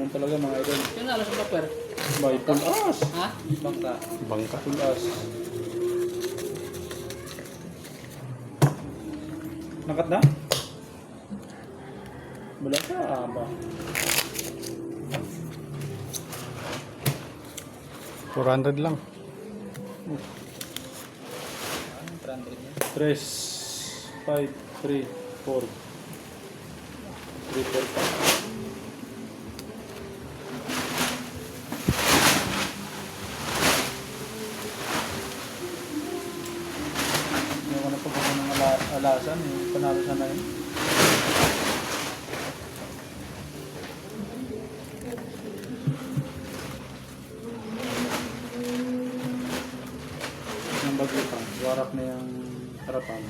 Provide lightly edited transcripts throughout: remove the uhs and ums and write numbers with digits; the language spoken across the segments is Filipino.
naman talaga mga idol. Sino alas ang paper? May full as. Ha? Bangka. Bangka. Full as. Nakat na? Wala ka ba? 400 lang. 3, 5, 3, 4. 3, 4 pa. Hindi ko na pa kung ng alasan. Panalo sana yun. Yung bagyo pa. Warap na yung harapan.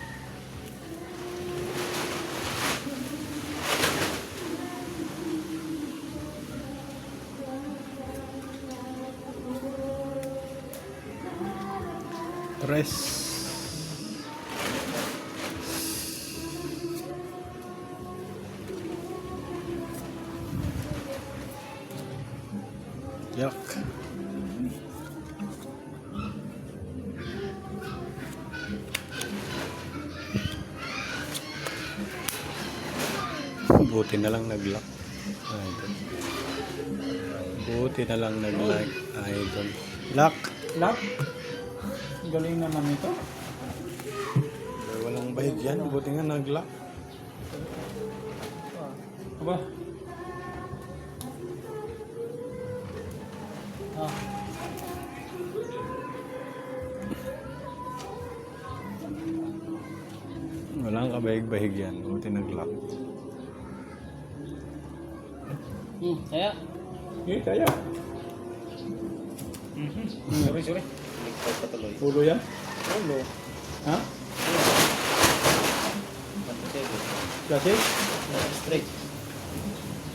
Tres. Yak. Buti na lang nag-lock. Idol. Buti na lang nag-lock. Idol. Lock. Lock? Galing naman ito. Walang bahig yan. Buti nga nag-lock. Aba. Ah. Walang kabahig-bahig yan. Buti nag-lock. Kaya? Eh, kaya. Sorry. Ligtad patuloy. Ulo yan? Ulo. Ha? Kasi? Straight.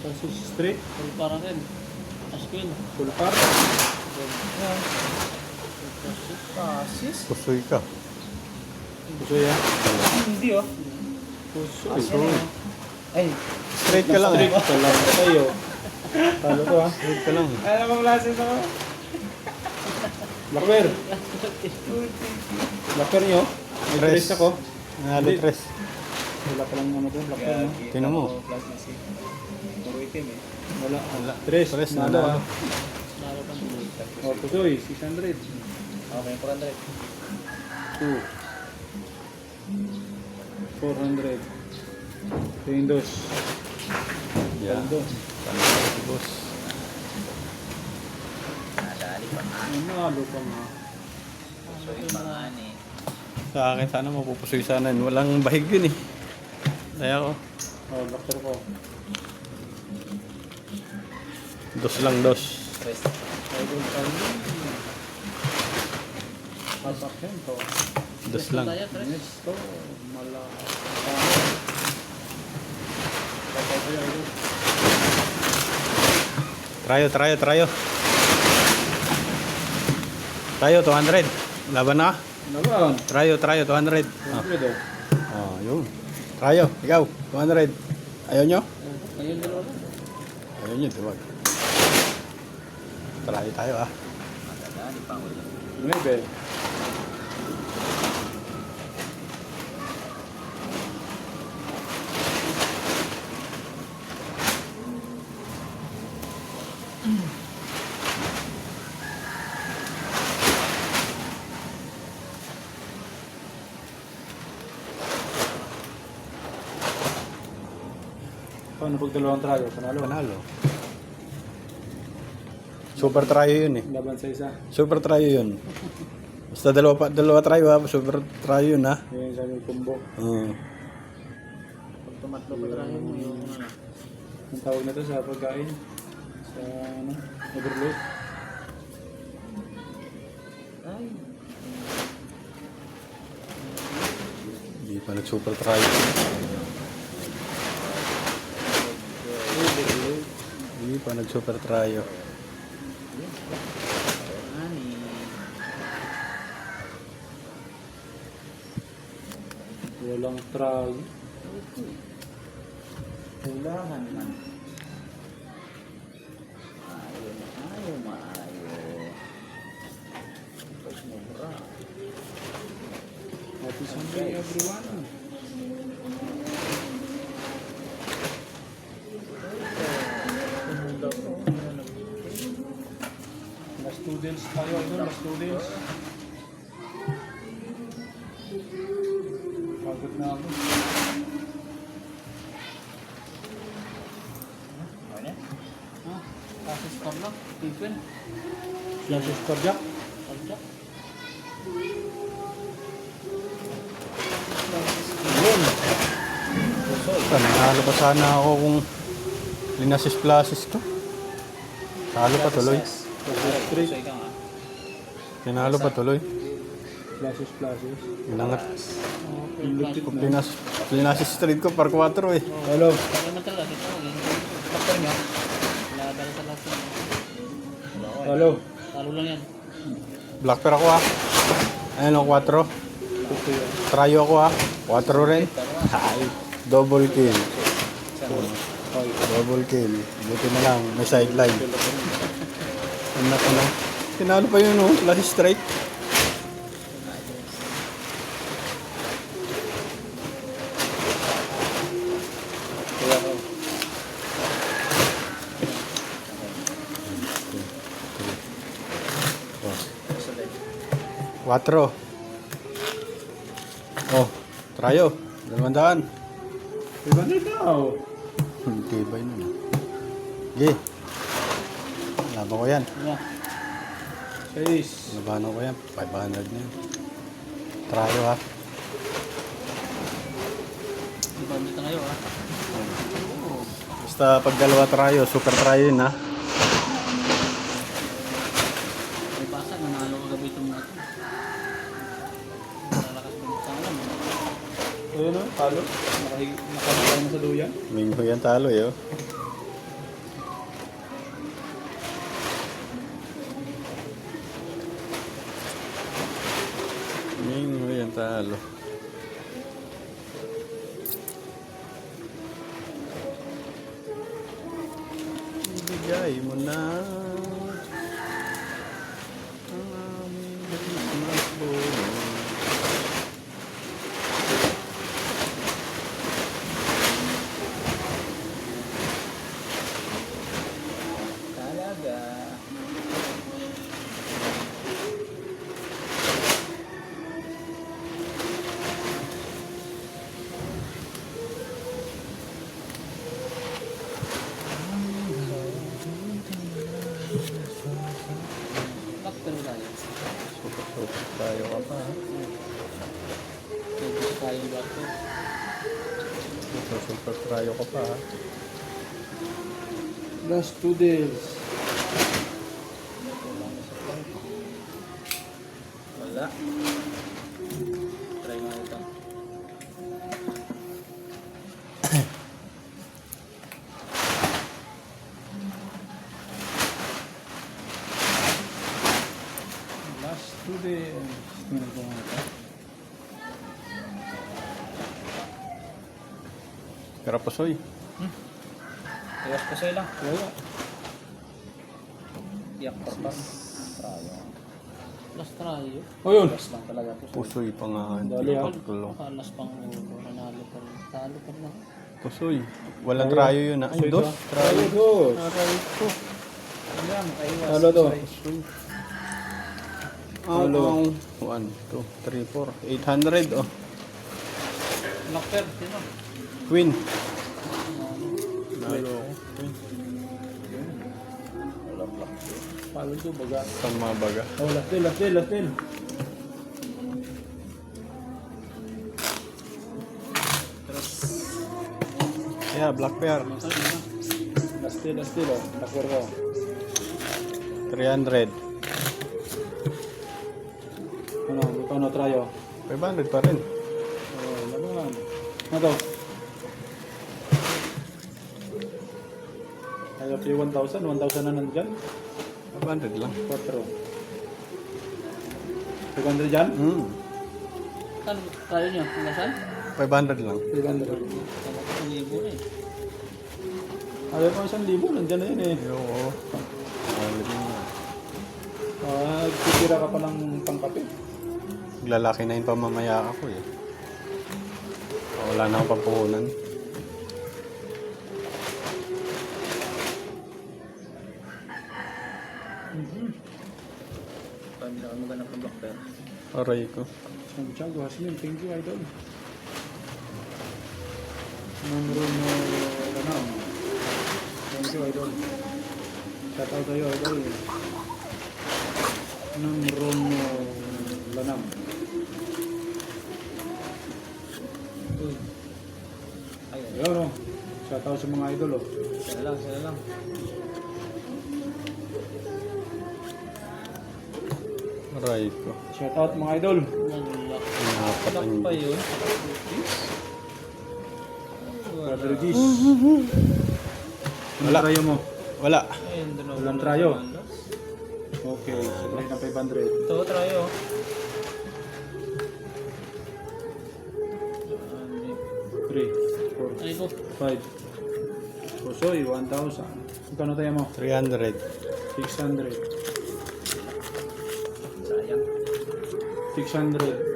Kasi straight? Full para rin. Askin. Full par? Pasis? Pusoy ka. Puso yan? Hindi oh. Puso. Pusoy. Ay. Straight ka lang. Straight ka lang tayo. Talo ko ha? Straight ka lang. Alam mo klase na ako. Blackbear. Blackbear nyo? May Tres. tres ako. Nalo tres. Wala pa lang ano to. Blackbear no? Tingnan mo. Puro itim eh. Wala. Tres. Tres na Nalo ha? Lalo pang tuloy. O, Pusoy. 600. Okay, 400. 2. 400. Yung dos. Yeah. Paldo. Panalo si boss. Nadali pa nga. Ay, nalo pa nga. So yung mga ani. Sa akin sana mapupusoy sana. Walang bahig yun eh. Kaya ko. O, Blackbear ko. Dos lang dos. Stress. Idol Paldo. Pasakyan to. Dos lang. Tayo, tres. Next to. Trayo. Trayo, 200. Laban na. Laban. Trayo, 200. Siyempre daw. Oh, yun. Trayo, ikaw, 200. Ayaw nyo? Ayun, dalawa lang. Ayaw nyo, diwag. Trayo tayo ah. Nadali pa ako lang. Maybe. Paano pag dalawang trayo? Panalo. Panalo. Super trayo yun eh. Laban sa isa. Super trayo yun. Basta dalawa trayo ha. Super trayo yun ha. Yan sa aming combo. Pag tumatlo pa trahin mo yung ano. Ang tawag na to sa pagkain. Sa ano? Overload. Ay. Hindi pa nag-super trayo. Hindi pa nag-super trayo. Ani. Walang try. Kailangan man. days tayo, idol. Last 2 days. Pagod na ako. Ano? Ha? Kasi score lang. Tipin. Flashes cardiac. Pagdak. Yun. Nanalo pa sana ako kung linasis-plasis to. Talo pa tuloy. Flashes straight. So, ikaw nga. Tinalo pa tuloy. Flashes. Inangat. Lupit Kung na. linasis street ko par 4 eh. Hello. Kaya naman talaga. Ito. Faktor niya. Laban sa lahat. Hello. Talo lang yan. Black pair ako ha. Ayun o, 4. Trayo ako ha. 4 rin. Ay, double kill. Double kill. Buti na lang, may sideline. Ano na. Tinalo pa yun o, last strike. Kaya ako. 4. Oh, trayo. 200. 500 daw. Tibay nun. Sige. Laban ko yan. Ano? 6. Labanan ko yan. 500 na yan. Trayo ha. Di ba dito ngayon ha? Basta pag dalawa trayo, super trayo yun ha. May basa. Nanalo ka gabi itong natin. Nalakas mo sa alam. Ayun o, talo. Nakakita na sa duyan. Mingho yan talo eh. Oh. Mingho yan talo. Ibigay mo na ang aming Christmas bonus. Talaga. Faktor tayo. Super tayo ka pa ha. Pwede tayo ba ito? Super tayo ka pa ha. Last 2 days. Wala. Try nga ito. Last 2 days. Tingnan ko nga ito. Karapasoy. Iwas ko sa'yo lang. Wala. Iyak pa pa. Trayo. Last trayo. O yun. Last lang talaga po. Pusoy pa nga. Dali, ha? Last pang ulo. Nanalo pa rin. Talo pa na. Pusoy. Walang trayo yun ha. Ay, Pusoy dos. to. Trayo, dos. Trayo ko. Ayan, makaiwas. Talo to. Pusoy. Talo. 1, 2, 3, 4. 800 oh. Locker. Sino? Queen. Nalo ako. Queen. Palo to, baga. Saan mga baga? Oh, last deal. Yeah, black pair. Last deal, oh. Nakuha ko. 300. Ano, trayo? 500 pa rin. Oh, laban. Ano to? Ayaw kayo 1,000. 1,000 na nandyan. 500 lang. 4. 500 dyan? Saan tayo niyo? Nasaan? 500 lang. 500. Tama ko sa libo na eh. Ayaw ko 1,000. Nandyan na yun eh. Oo. Titira ka pa ng pangkape. Lalaki na yung pamamaya ako eh. Wala na akong pampuhunan. Maghanap ng black bear. Aray ko. Santiago Hasmin, thank you, idol. Numero mo Lanam. Thank you, idol. Shout out tayo, idol. Numero mo Lanam. Uy. Ayun. Ayun, oh. Shout out sa mga idol, oh. Sila lang. Aray ko. Shout out mga idol. Apat Lock ang... pa yun. Brother Gis. Wala. Trayo mo. Wala. Ayun, doon ako. Walang trayo. Okay, sabay ng 500. Ito, trayo. 3, 4, Ay ko. 5. Pusoy, 1,000. Magkano tayo mo? 300. 600. Sayang. 600.